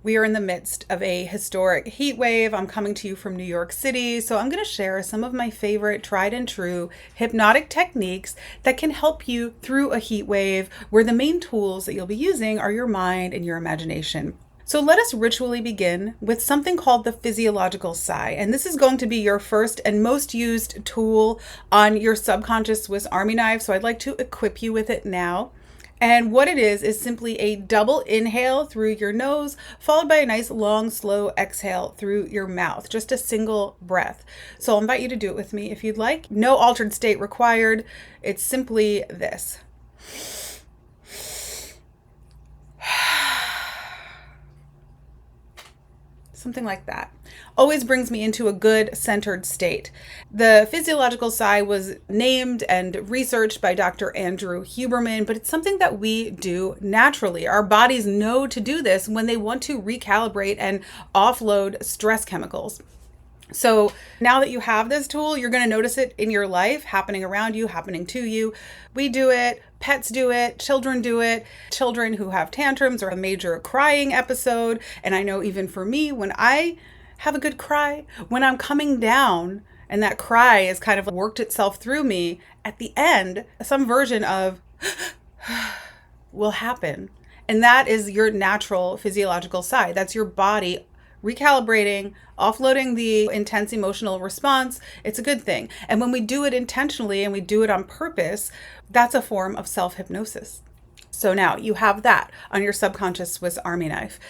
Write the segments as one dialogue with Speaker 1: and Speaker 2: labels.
Speaker 1: We are in the midst of a historic heat wave. I'm coming to you from New York City, so I'm going to share some of my favorite tried and true hypnotic techniques that can help you through a heat wave, where the main tools that you'll be using are your mind and your imagination. So let us ritually begin with something called the physiological sigh. And this is going to be your first and most used tool on your subconscious Swiss Army knife. So I'd like to equip you with it now. And what it is simply a double inhale through your nose, followed by a nice long, slow exhale through your mouth, just a single breath. So I'll invite you to do it with me if you'd like. No altered state required. It's simply this. Something like that. Always brings me into a good centered state. The physiological sigh was named and researched by Dr. Andrew Huberman, but it's something that we do naturally. Our bodies know to do this when they want to recalibrate and offload stress chemicals. So now that you have this tool, you're going to notice it in your life, happening around you, happening to you. We do it, pets do it, children do it, children who have tantrums or a major crying episode. And I know even for me, when I have a good cry, when I'm coming down and that cry has kind of worked itself through me, at the end, some version of will happen. And that is your natural physiological sigh. That's your body recalibrating, offloading the intense emotional response. It's a good thing. And when we do it intentionally and we do it on purpose, that's a form of self-hypnosis. So now you have that on your subconscious Swiss Army knife.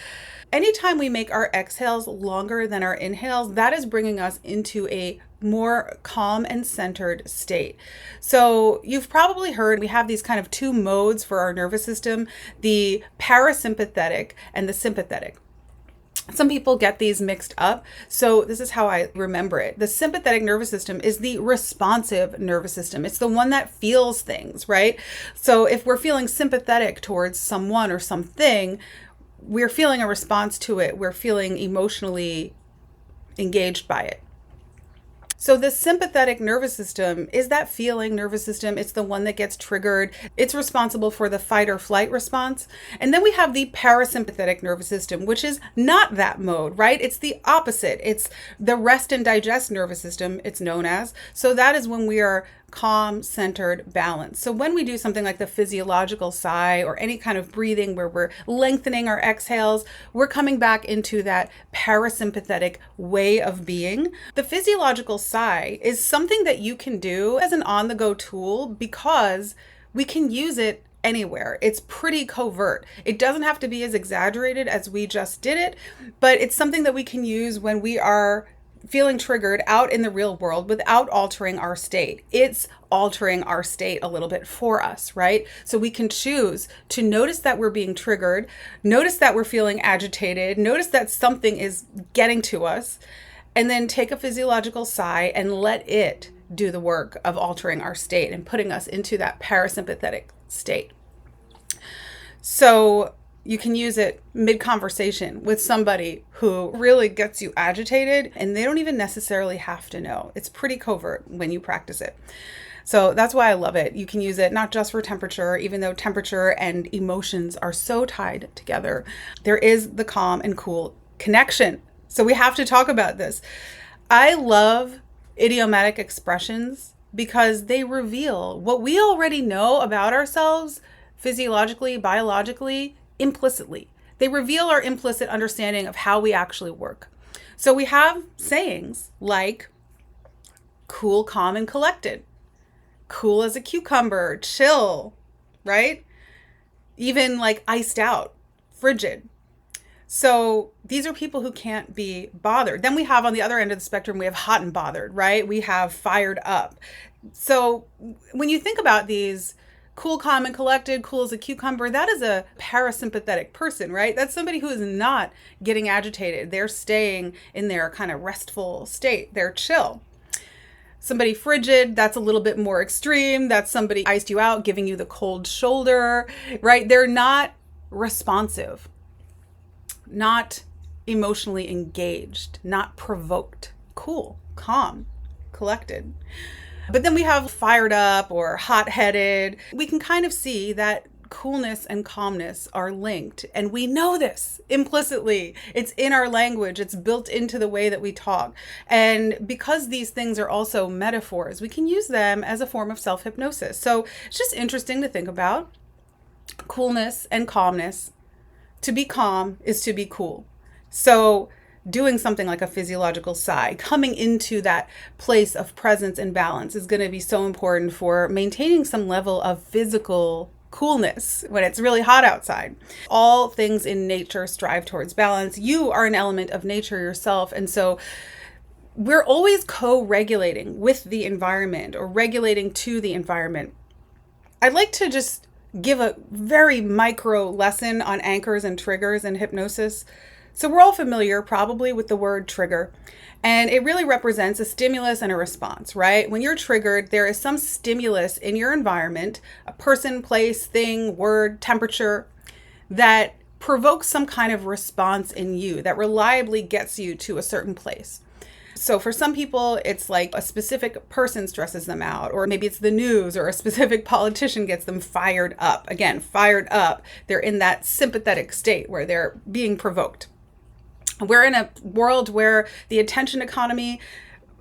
Speaker 1: Anytime we make our exhales longer than our inhales, that is bringing us into a more calm and centered state. So you've probably heard we have these kind of two modes for our nervous system, the parasympathetic and the sympathetic. Some people get these mixed up. So this is how I remember it. The sympathetic nervous system is the responsive nervous system. It's the one that feels things, right? So if we're feeling sympathetic towards someone or something, we're feeling a response to it. We're feeling emotionally engaged by it. So the sympathetic nervous system is that feeling nervous system. It's the one that gets triggered. It's responsible for the fight or flight response. And then we have the parasympathetic nervous system, which is not that mode, right? It's the opposite. It's the rest and digest nervous system, it's known as. So that is when we are calm, centered, balanced. So when we do something like the physiological sigh or any kind of breathing where we're lengthening our exhales, we're coming back into that parasympathetic way of being. The physiological sigh is something that you can do as an on-the-go tool because we can use it anywhere. It's pretty covert. It doesn't have to be as exaggerated as we just did it, but it's something that we can use when we are feeling triggered out in the real world without altering our state. It's altering our state a little bit for us, right? So we can choose to notice that we're being triggered, notice that we're feeling agitated, notice that something is getting to us, and then take a physiological sigh and let it do the work of altering our state and putting us into that parasympathetic state. So you can use it mid-conversation with somebody who really gets you agitated, and they don't even necessarily have to know. It's pretty covert when you practice it. So that's why I love it. You can use it not just for temperature, even though temperature and emotions are so tied together. There is the calm and cool connection. So we have to talk about this. I love idiomatic expressions because they reveal what we already know about ourselves physiologically, biologically, implicitly. They reveal our implicit understanding of how we actually work. So we have sayings like cool, calm, and collected, cool as a cucumber, chill, right? Even like iced out, frigid. So these are people who can't be bothered. Then we have on the other end of the spectrum, we have hot and bothered, right? We have fired up. So when you think about these, cool, calm, and collected, cool as a cucumber, that is a parasympathetic person, right? That's somebody who is not getting agitated. They're staying in their kind of restful state. They're chill. Somebody frigid, that's a little bit more extreme. That's somebody iced you out, giving you the cold shoulder, right? They're not responsive, not emotionally engaged, not provoked. Cool, calm, collected. But then we have fired up or hot-headed. We can kind of see that coolness and calmness are linked. And we know this implicitly. It's in our language. It's built into the way that we talk. And because these things are also metaphors, we can use them as a form of self-hypnosis. So it's just interesting to think about. Coolness and calmness. To be calm is to be cool. So doing something like a physiological sigh, coming into that place of presence and balance is going to be so important for maintaining some level of physical coolness when it's really hot outside. All things in nature strive towards balance. You are an element of nature yourself. And so we're always co-regulating with the environment or regulating to the environment. I'd like to just give a very micro lesson on anchors and triggers in hypnosis. So we're all familiar probably with the word trigger, and it really represents a stimulus and a response, right? When you're triggered, there is some stimulus in your environment, a person, place, thing, word, temperature, that provokes some kind of response in you that reliably gets you to a certain place. So for some people, it's like a specific person stresses them out, or maybe it's the news, or a specific politician gets them fired up. Again, fired up. They're in that sympathetic state where they're being provoked. We're in a world where the attention economy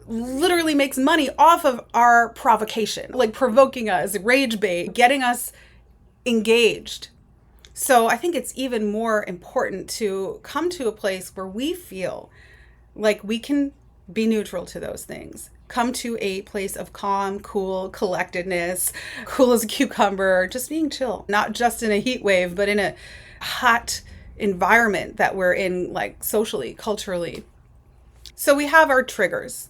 Speaker 1: literally makes money off of our provocation, like provoking us, rage bait, getting us engaged. So I think it's even more important to come to a place where we feel like we can be neutral to those things. Come to a place of calm, cool, collectedness, cool as a cucumber, just being chill, not just in a heat wave, but in a hot environment that we're in, like socially, culturally. So we have our triggers.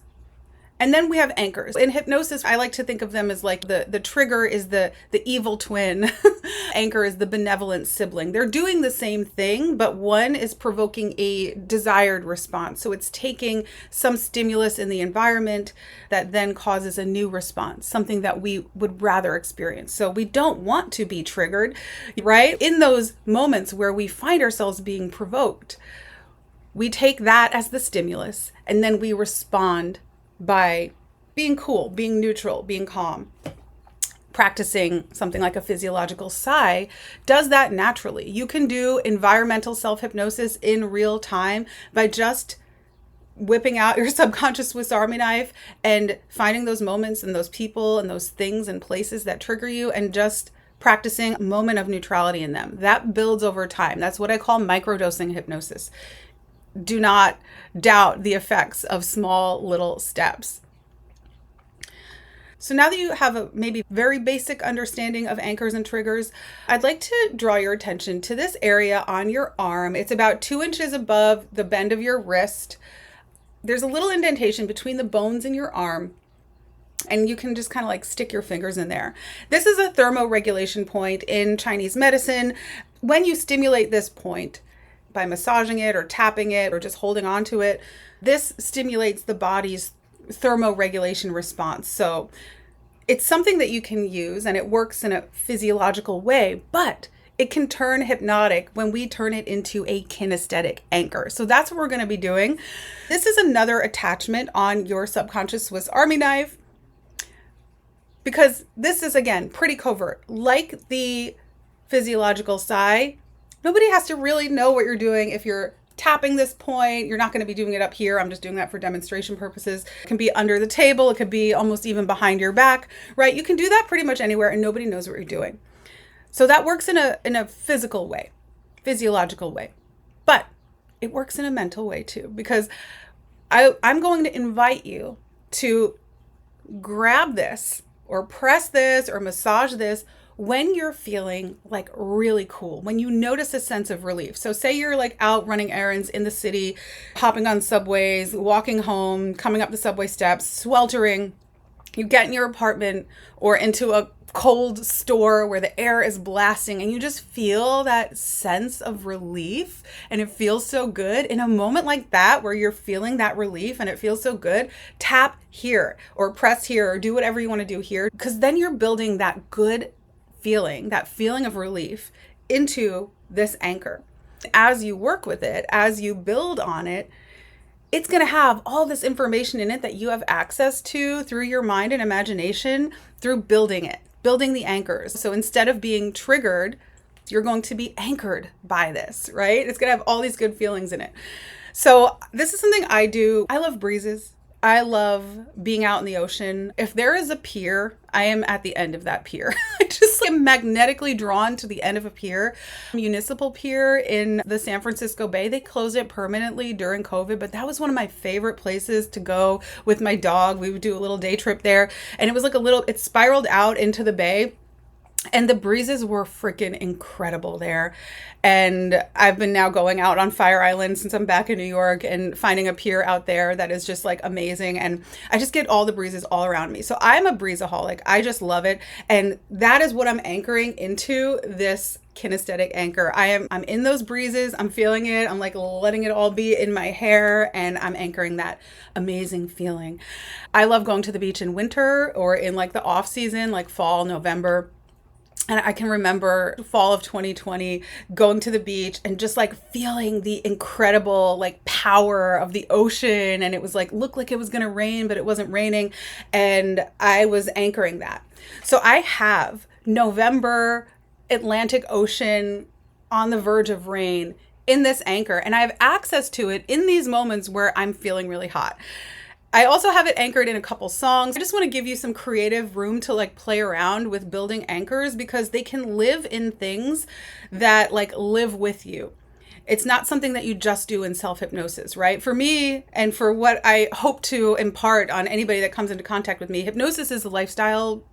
Speaker 1: And then we have anchors. In hypnosis, I like to think of them as like the trigger is the evil twin. Anchor is the benevolent sibling. They're doing the same thing, but one is provoking a desired response. So it's taking some stimulus in the environment that then causes a new response, something that we would rather experience. So we don't want to be triggered, right? In those moments where we find ourselves being provoked, we take that as the stimulus, and then we respond by being cool, being neutral, being calm. Practicing something like a physiological sigh does that naturally. You can do environmental self-hypnosis in real time by just whipping out your subconscious Swiss Army knife and finding those moments and those people and those things and places that trigger you, and just practicing a moment of neutrality in them. That builds over time. That's what I call microdosing hypnosis. Do not doubt the effects of small little steps. So now that you have a maybe very basic understanding of anchors and triggers, I'd like to draw your attention to this area on your arm. It's about 2 inches above the bend of your wrist. There's a little indentation between the bones in your arm, and you can just kind of like stick your fingers in there. This is a thermoregulation point in Chinese medicine. When you stimulate this point, by massaging it or tapping it or just holding on to it, this stimulates the body's thermoregulation response. So it's something that you can use, and it works in a physiological way, but it can turn hypnotic when we turn it into a kinesthetic anchor. So that's what we're going to be doing. This is another attachment on your subconscious Swiss Army knife, because this is, again, pretty covert. Like the physiological sigh, nobody has to really know what you're doing. If you're tapping this point, you're not going to be doing it up here. I'm just doing that for demonstration purposes. It can be under the table. It could be almost even behind your back, right? You can do that pretty much anywhere, and nobody knows what you're doing. So that works in a physical way, physiological way, but it works in a mental way too, because I'm going to invite you to grab this or press this or massage this when you're feeling like really cool, when you notice a sense of relief. So say you're like out running errands in the city, hopping on subways, walking home, coming up the subway steps, sweltering. You get in your apartment or into a cold store where the air is blasting, and you just feel that sense of relief, and it feels so good. In a moment like that where you're feeling that relief and it feels so good, tap here or press here or do whatever you want to do here, because then you're building that good feeling, that feeling of relief into this anchor. As you work with it, as you build on it, it's going to have all this information in it that you have access to through your mind and imagination, through building it, building the anchors. So instead of being triggered You're going to be anchored by this, right? It's going to have all these good feelings in it. So this is something I do. I love breezes. I love being out in the ocean. If there is a pier, I am at the end of that pier. I just am magnetically drawn to the end of a pier. Municipal pier in the San Francisco Bay, they closed it permanently during COVID, but that was one of my favorite places to go with my dog. We would do a little day trip there, and it was like it spiraled out into the bay. And the breezes were freaking incredible there. And I've been now going out on Fire Island since I'm back in New York and finding a pier out there that is just like amazing. And I just get all the breezes all around me. So I'm a breezeaholic. I just love it. And that is what I'm anchoring into this kinesthetic anchor. I'm in those breezes. I'm feeling it. I'm like letting it all be in my hair, and I'm anchoring that amazing feeling. I love going to the beach in winter or in like the off season, like fall, November. And I can remember fall of 2020 going to the beach and just like feeling the incredible like power of the ocean. And it was like, looked like it was going to rain, but it wasn't raining. And I was anchoring that. So I have November Atlantic Ocean on the verge of rain in this anchor. And I have access to it in these moments where I'm feeling really hot. I also have it anchored in a couple songs. I just want to give you some creative room to like play around with building anchors, because they can live in things that like live with you. It's not something that you just do in self-hypnosis, right? For me, and for what I hope to impart on anybody that comes into contact with me, hypnosis is a lifestyle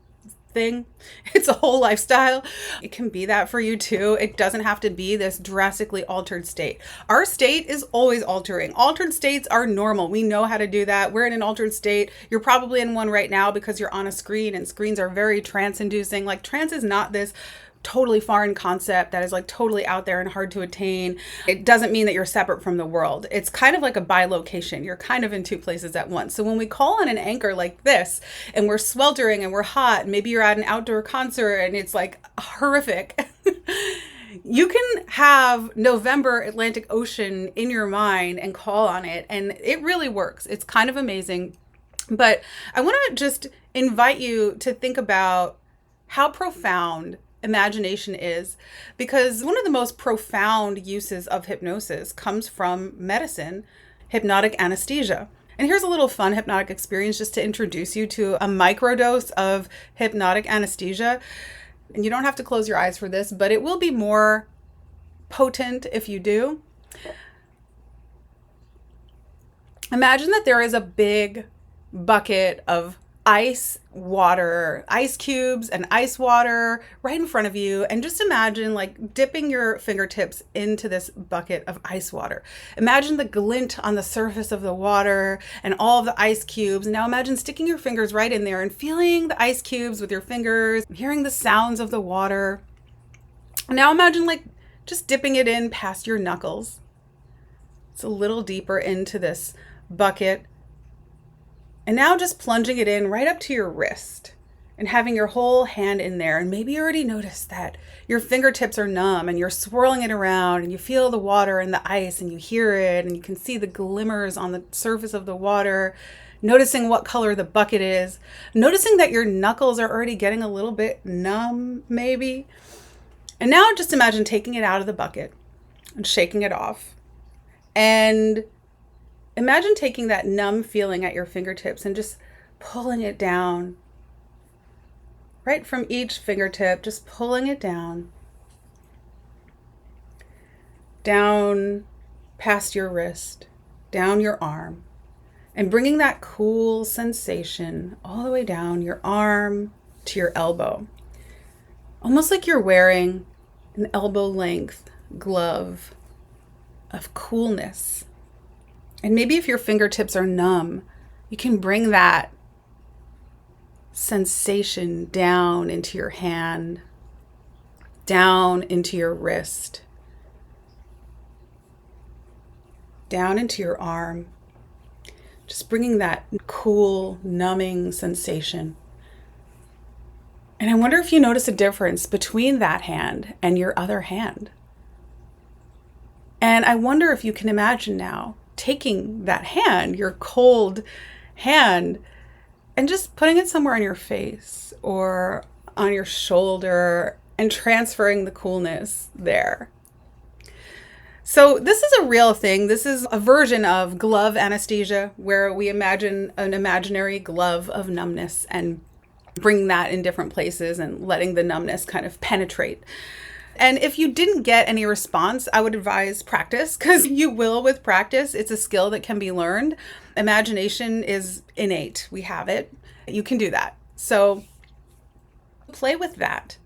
Speaker 1: thing. It's a whole lifestyle. It can be that for you too. It doesn't have to be this drastically altered state. Our state is always altering. Altered states are normal. We know how to do that. We're in an altered state. You're probably in one right now because you're on a screen, and screens are very trance-inducing. Like, trance is not this totally foreign concept that is like totally out there and hard to attain. It doesn't mean that you're separate from the world. It's kind of like a bilocation. You're kind of in two places at once. So when we call on an anchor like this, and we're sweltering and we're hot, maybe you're at an outdoor concert and it's like horrific. You can have November Atlantic Ocean in your mind and call on it, and it really works. It's kind of amazing. But I want to just invite you to think about how profound imagination is, because one of the most profound uses of hypnosis comes from medicine, hypnotic anesthesia. And here's a little fun hypnotic experience just to introduce you to a microdose of hypnotic anesthesia. And you don't have to close your eyes for this, but it will be more potent if you do. Imagine that there is a big bucket of ice cubes and ice water right in front of you. And just imagine like dipping your fingertips into this bucket of ice water. Imagine the glint on the surface of the water and all of the ice cubes. Now imagine sticking your fingers right in there and feeling the ice cubes with your fingers, hearing the sounds of the water. Now imagine like just dipping it in past your knuckles. It's a little deeper into this bucket. And now just plunging it in right up to your wrist and having your whole hand in there. And maybe you already noticed that your fingertips are numb and you're swirling it around and you feel the water and the ice and you hear it and you can see the glimmers on the surface of the water, noticing what color the bucket is, noticing that your knuckles are already getting a little bit numb maybe. And now just imagine taking it out of the bucket and shaking it off. And imagine taking that numb feeling at your fingertips and just pulling it down. Right from each fingertip, just pulling it down. Down past your wrist, down your arm. And bringing that cool sensation all the way down your arm to your elbow. Almost like you're wearing an elbow length glove of coolness. And maybe if your fingertips are numb, you can bring that sensation down into your hand, down into your wrist, down into your arm. Just bringing that cool, numbing sensation. And I wonder if you notice a difference between that hand and your other hand. And I wonder if you can imagine now taking that hand, your cold hand, and just putting it somewhere on your face or on your shoulder and transferring the coolness there. So this is a real thing. This is a version of glove anesthesia, where we imagine an imaginary glove of numbness and bringing that in different places and letting the numbness kind of penetrate. And if you didn't get any response, I would advise practice, because you will with practice. It's a skill that can be learned. Imagination is innate. We have it. You can do that. So play with that.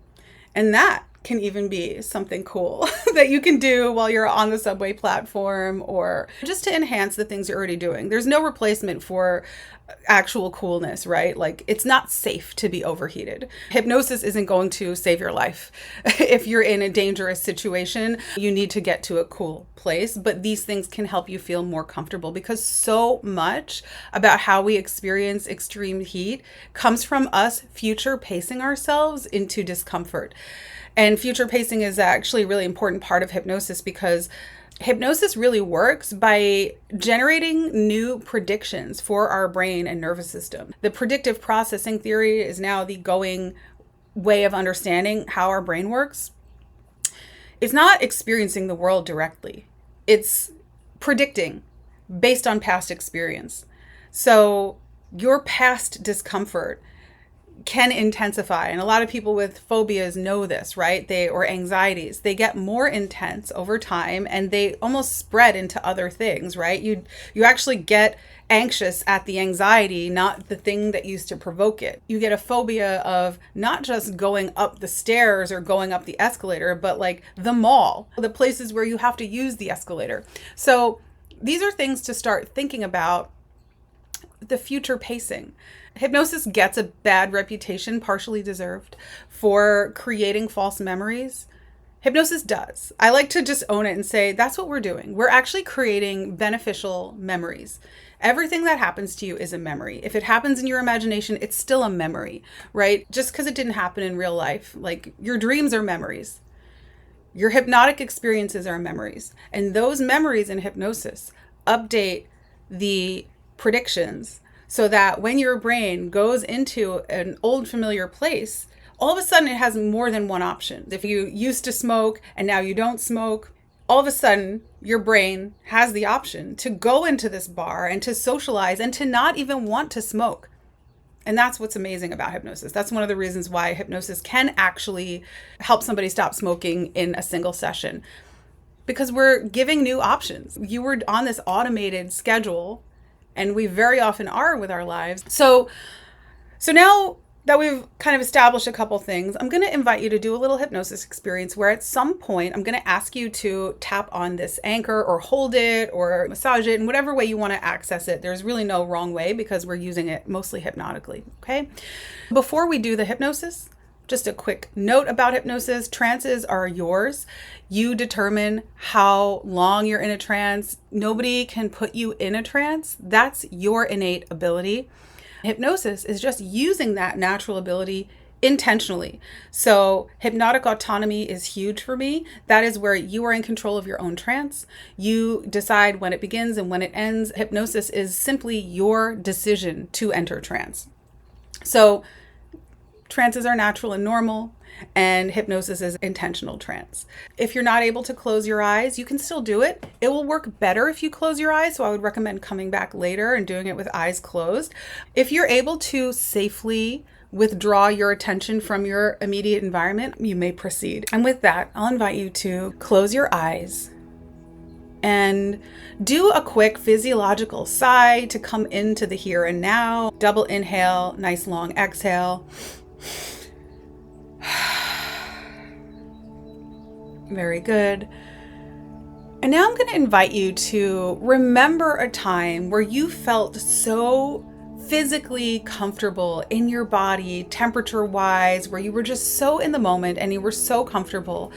Speaker 1: And that can even be something cool that you can do while you're on the subway platform, or just to enhance the things you're already doing. There's no replacement for actual coolness, right? Like, it's not safe to be overheated. Hypnosis isn't going to save your life. If you're in a dangerous situation, you need to get to a cool place, but these things can help you feel more comfortable, because so much about how we experience extreme heat comes from us future pacing ourselves into discomfort. And future pacing is actually a really important part of hypnosis, because hypnosis really works by generating new predictions for our brain and nervous system. The predictive processing theory is now the going way of understanding how our brain works. It's not experiencing the world directly. It's predicting based on past experience. So your past discomfort can intensify. And a lot of people with phobias know this, right? Or anxieties, they get more intense over time, and they almost spread into other things, right? You actually get anxious at the anxiety, not the thing that used to provoke it. You get a phobia of not just going up the stairs or going up the escalator, but like the mall, the places where you have to use the escalator. So these are things to start thinking about, the future pacing. Hypnosis gets a bad reputation, partially deserved, for creating false memories. Hypnosis does. I like to just own it and say, that's what we're doing. We're actually creating beneficial memories. Everything that happens to you is a memory. If it happens in your imagination, it's still a memory, right? Just because it didn't happen in real life. Like, your dreams are memories. Your hypnotic experiences are memories. And those memories in hypnosis update the predictions, so that when your brain goes into an old familiar place, all of a sudden it has more than one option. If you used to smoke and now you don't smoke, all of a sudden your brain has the option to go into this bar and to socialize and to not even want to smoke. And that's what's amazing about hypnosis. That's one of the reasons why hypnosis can actually help somebody stop smoking in a single session, because we're giving new options. You were on this automated schedule, and we very often are with our lives. So now that we've kind of established a couple things, I'm going to invite you to do a little hypnosis experience where at some point I'm going to ask you to tap on this anchor or hold it or massage it in whatever way you want to access it. There's really no wrong way, because we're using it mostly hypnotically. Okay. Before we do the hypnosis, just a quick note about hypnosis. Trances are yours. You determine how long you're in a trance. Nobody can put you in a trance. That's your innate ability. Hypnosis is just using that natural ability intentionally. So hypnotic autonomy is huge for me. That is where you are in control of your own trance. You decide when it begins and when it ends. Hypnosis is simply your decision to enter trance. So trances are natural and normal, and hypnosis is intentional trance. If you're not able to close your eyes, you can still do it. It will work better if you close your eyes, so I would recommend coming back later and doing it with eyes closed. If you're able to safely withdraw your attention from your immediate environment, you may proceed. And with that, I'll invite you to close your eyes and do a quick physiological sigh to come into the here and now. Double inhale, nice long exhale. Very good. And now I'm going to invite you to remember a time where you felt so physically comfortable in your body, temperature-wise, where you were just so in the moment and you were so comfortable.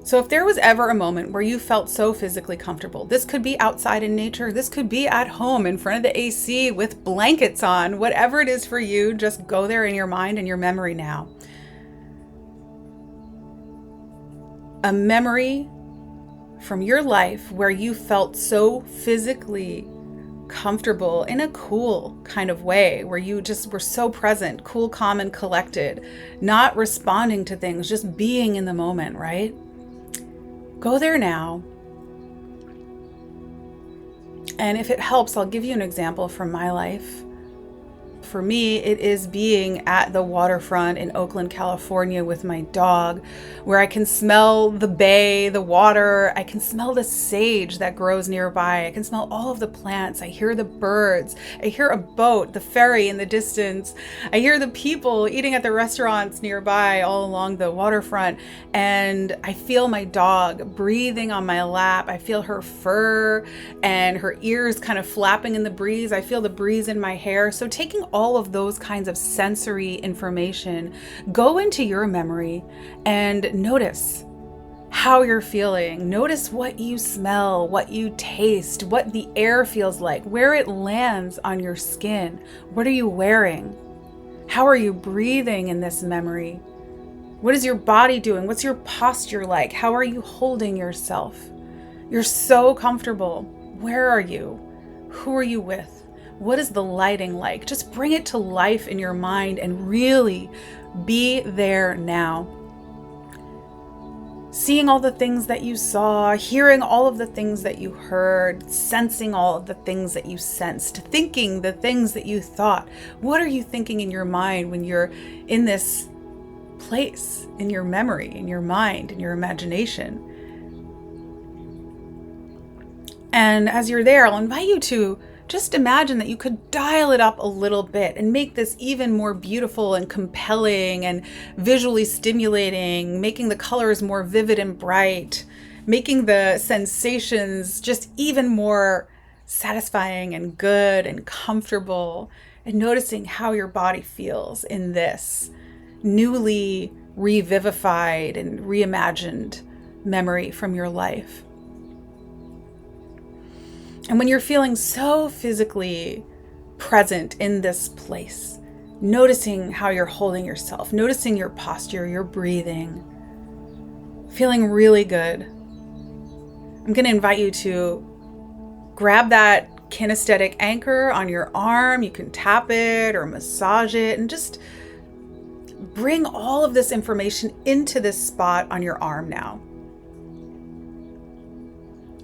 Speaker 1: So if there was ever a moment where you felt so physically comfortable, this could be outside in nature, this could be at home in front of the AC with blankets on, whatever it is for you, just go there in your mind and your memory now. A memory from your life where you felt so physically comfortable in a cool kind of way, where you just were so present, cool, calm, and collected, not responding to things, just being in the moment, right? Go there now. And if it helps, I'll give you an example from my life. For me, it is being at the waterfront in Oakland, California with my dog, where I can smell the bay, the water. I can smell the sage that grows nearby. I can smell all of the plants. I hear the birds. I hear a boat, the ferry in the distance. I hear the people eating at the restaurants nearby all along the waterfront. And I feel my dog breathing on my lap. I feel her fur and her ears kind of flapping in the breeze. I feel the breeze in my hair. So taking all of those kinds of sensory information, go into your memory and notice how you're feeling. Notice what you smell, what you taste, what the air feels like, where it lands on your skin. What are you wearing? How are you breathing in this memory? What is your body doing? What's your posture like? How are you holding yourself? You're so comfortable. Where are you? Who are you with? What is the lighting like? Just bring it to life in your mind and really be there now. Seeing all the things that you saw, hearing all of the things that you heard, sensing all of the things that you sensed, thinking the things that you thought. What are you thinking in your mind when you're in this place, in your memory, in your mind, in your imagination? And as you're there, I'll invite you to just imagine that you could dial it up a little bit and make this even more beautiful and compelling and visually stimulating, making the colors more vivid and bright, making the sensations just even more satisfying and good and comfortable, and noticing how your body feels in this newly revivified and reimagined memory from your life. And when you're feeling so physically present in this place, noticing how you're holding yourself, noticing your posture, your breathing, feeling really good, I'm going to invite you to grab that kinesthetic anchor on your arm. You can tap it or massage it and just bring all of this information into this spot on your arm now.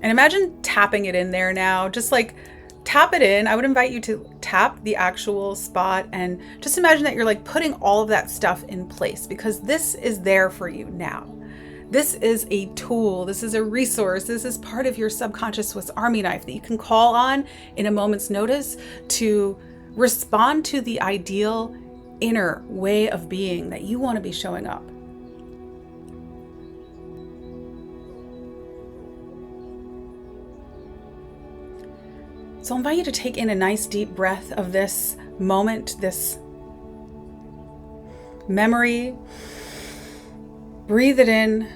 Speaker 1: And imagine tapping it in there now, just like tap it in. I would invite you to tap the actual spot and just imagine that you're like putting all of that stuff in place, because this is there for you now. This is a tool. This is a resource. This is part of your subconscious Swiss Army knife that you can call on in a moment's notice to respond to the ideal inner way of being that you want to be showing up. So I'll invite you to take in a nice deep breath of this moment, this memory. Breathe it in.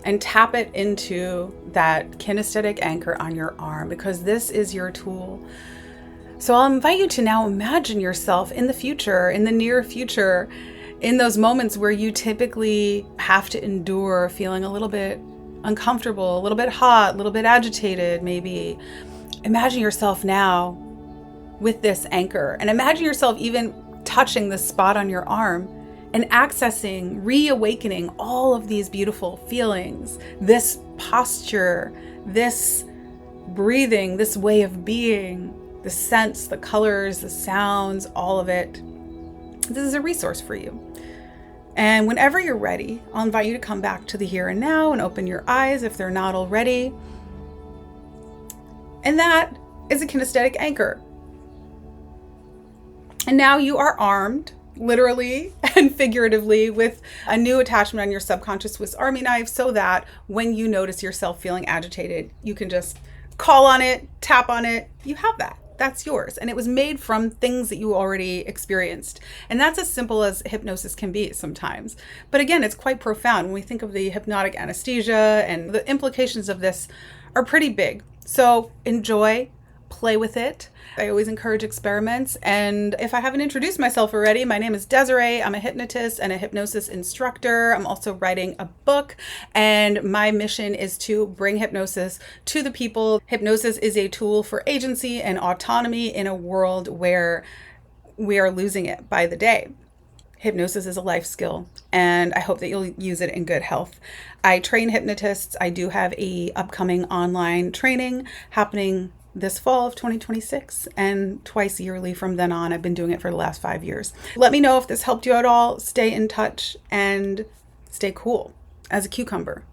Speaker 1: And tap it into that kinesthetic anchor on your arm, because this is your tool. So I'll invite you to now imagine yourself in the future, in the near future, in those moments where you typically have to endure feeling a little bit uncomfortable, a little bit hot, a little bit agitated, maybe. Imagine yourself now with this anchor, and imagine yourself even touching the spot on your arm and accessing, reawakening all of these beautiful feelings, this posture, this breathing, this way of being, the scents, the colors, the sounds, all of it. This is a resource for you. And whenever you're ready, I'll invite you to come back to the here and now and open your eyes if they're not already. And that is a kinesthetic anchor. And now you are armed, literally and figuratively, with a new attachment on your subconscious Swiss Army knife, so that when you notice yourself feeling agitated, you can just call on it, tap on it. You have that. That's yours. And it was made from things that you already experienced. And that's as simple as hypnosis can be sometimes. But again, it's quite profound. When we think of the hypnotic anesthesia, and the implications of this are pretty big. So enjoy, play with it. I always encourage experiments. And if I haven't introduced myself already, my name is Desiree. I'm a hypnotist and a hypnosis instructor. I'm also writing a book, and my mission is to bring hypnosis to the people. Hypnosis is a tool for agency and autonomy in a world where we are losing it by the day. Hypnosis is a life skill, and I hope that you'll use it in good health. I train hypnotists. I do have a upcoming online training happening this fall of 2026 and twice yearly from then on. I've been doing it for the last 5 years. Let me know if this helped you at all. Stay in touch and stay cool as a cucumber.